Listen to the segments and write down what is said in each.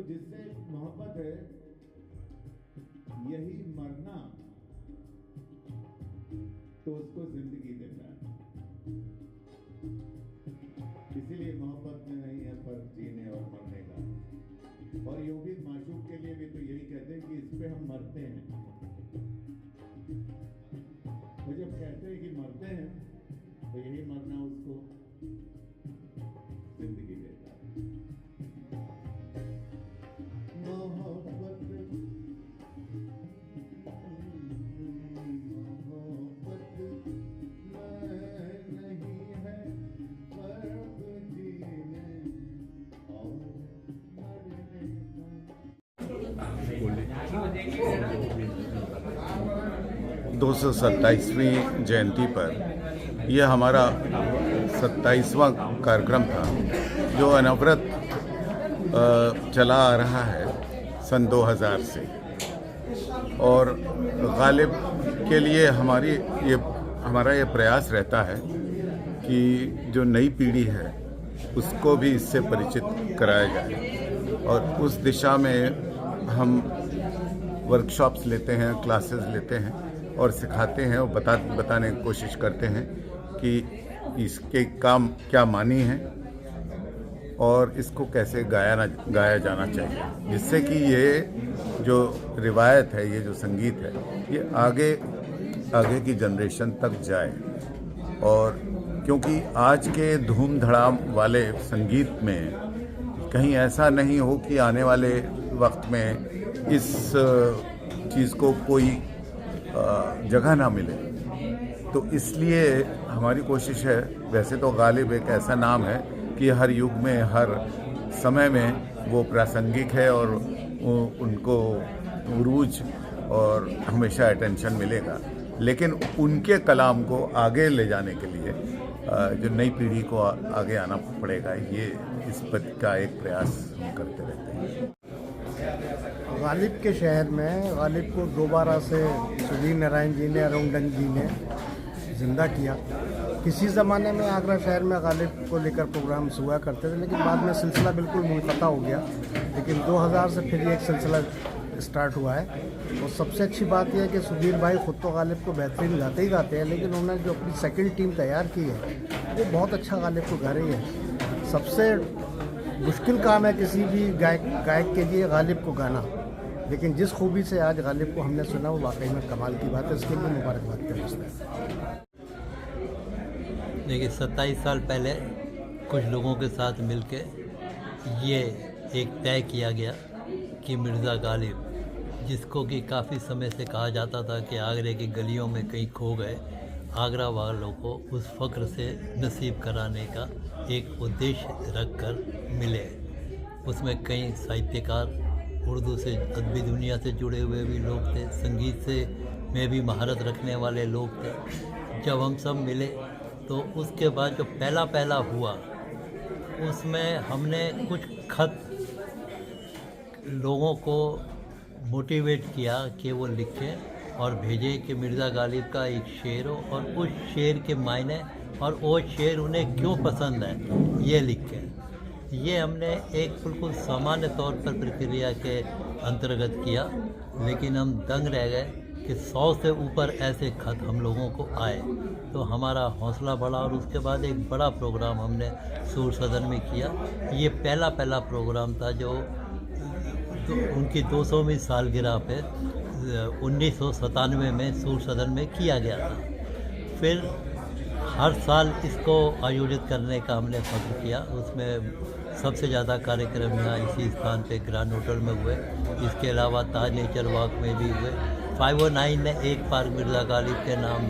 जिससे मोहब्बत है, यही मरना तो उसको जिंदगी देता है। इसीलिए मोहब्बत में नहीं है फर्क जीने और मरने का। और यूं भी माशूक के लिए भी तो यही कहते हैं कि इस पे हम मरते हैं। तो जब कहते हैं कि मरते हैं तो यही मरना उसको जिंदगी देता है। मोहब्बत दो 227वीं जयंती पर यह हमारा 27वां कार्यक्रम था, जो अनवरत चला आ रहा है सन 2000 से। और गालिब के लिए हमारा ये प्रयास रहता है कि जो नई पीढ़ी है उसको भी इससे परिचित कराया जाए। और उस दिशा में हम वर्कशॉप्स लेते हैं, क्लासेस लेते हैं और सिखाते हैं और बताने की कोशिश करते हैं कि इसके काम क्या मानी है और इसको कैसे गाया जाना चाहिए, जिससे कि ये जो रिवायत है, ये जो संगीत है, ये आगे की जनरेशन तक जाए। और क्योंकि आज के धूम धड़ाम वाले संगीत में कहीं ऐसा नहीं हो कि आने वाले वक्त में इस चीज़ को कोई जगह ना मिले, तो इसलिए हमारी कोशिश है। वैसे तो गालिब एक ऐसा नाम है कि हर युग में, हर समय में वो प्रासंगिक है और उनको उरूज और हमेशा अटेंशन मिलेगा। लेकिन उनके कलाम को आगे ले जाने के लिए जो नई पीढ़ी को आगे आना पड़ेगा, ये इस पर का एक प्रयास हम करते रहते हैं। गालिब के शहर में गालिब को दोबारा से सुधीर नारायण जी ने, अरुणडन जी ने जिंदा किया। किसी ज़माने में आगरा शहर में गालिब को लेकर प्रोग्राम्स हुआ करते थे, लेकिन बाद में सिलसिला बिल्कुल मुनक़ता हो गया। लेकिन 2000 से फिर एक सिलसिला स्टार्ट हुआ है। और सबसे अच्छी बात यह है कि सुधीर भाई खुद तो गालिब को बेहतरीन गाते ही गाते हैं, लेकिन उन्होंने जो अपनी सेकंड टीम तैयार की है वो बहुत अच्छा गालिब को गा रही है। सबसे मुश्किल काम है किसी भी गायक के लिए गालिब को गाना, लेकिन जिस खूबी से आज गालिब को हमने सुना वो वाकई में कमाल की बात है। इसके लिए मुबारकबाद करते हैं। देखिए, 27 साल पहले कुछ लोगों के साथ मिलके ये एक तय किया गया कि मिर्ज़ा गालिब, जिसको कि काफ़ी समय से कहा जाता था कि आगरे की गलियों में कहीं खो गए, आगरा वालों को उस फ़ख्र से नसीब कराने का एक उद्देश्य रखकर मिले। उसमें कई साहित्यकार, उर्दू से अदबी दुनिया से जुड़े हुए भी लोग थे, संगीत से में भी महारत रखने वाले लोग थे। जब हम सब मिले तो उसके बाद जो पहला हुआ, उसमें हमने कुछ खत लोगों को मोटिवेट किया कि वो लिखें और भेजें कि मिर्ज़ा गालिब का एक शेर हो और उस शेर के मायने और वो शेर उन्हें क्यों पसंद है, ये लिखें। ये हमने एक बिल्कुल सामान्य तौर पर प्रक्रिया के अंतर्गत किया, लेकिन हम दंग रह गए कि 100 से ऊपर ऐसे खत हम लोगों को आए। तो हमारा हौसला बढ़ा और उसके बाद एक बड़ा प्रोग्राम हमने सूर सदन में किया। ये पहला प्रोग्राम था जो उनकी 200वीं सालगिरह पे 1997 में सूर सदन में किया गया था। फिर हर साल इसको आयोजित करने का हमने फक्र किया। उसमें सबसे ज़्यादा कार्यक्रम यहाँ इसी स्थान पे ग्रैंड होटल में हुए। इसके अलावा ताज नेचर वॉक में भी हुए। 509 ने एक पार्क मिर्ज़ा गालिब के नाम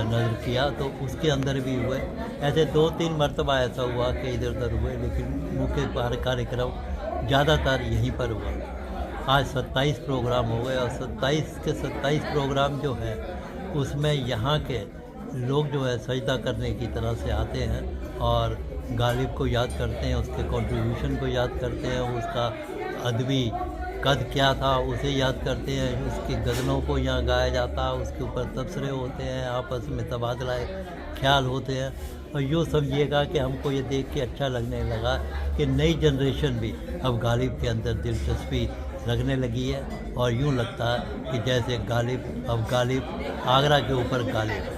नज़र किया तो उसके अंदर भी हुए। ऐसे 2-3 मरतबा ऐसा हुआ कि इधर उधर हुए, लेकिन मुख्य कार्यक्रम ज़्यादातर यहीं पर हुआ। आज 27 प्रोग्राम हो गए और 27 के 27 प्रोग्राम जो है उसमें यहाँ के लोग जो है सजदा करने की तरह से आते हैं और गालिब को याद करते हैं, उसके कंट्रीब्यूशन को याद करते हैं, उसका अदबी कद क्या था उसे याद करते हैं, उसकी गज़लों को यहाँ गाया जाता है, उसके ऊपर तबसरे होते हैं, आपस में तबादला ख्याल होते हैं और यूँ समझिएगा कि हमको ये देख के अच्छा लगने लगा कि नई जनरेशन भी अब गालिब के अंदर दिलचस्पी रखने लगी है और यूँ लगता है कि जैसे गालिब अब गालिब आगरा के ऊपर गालिब है।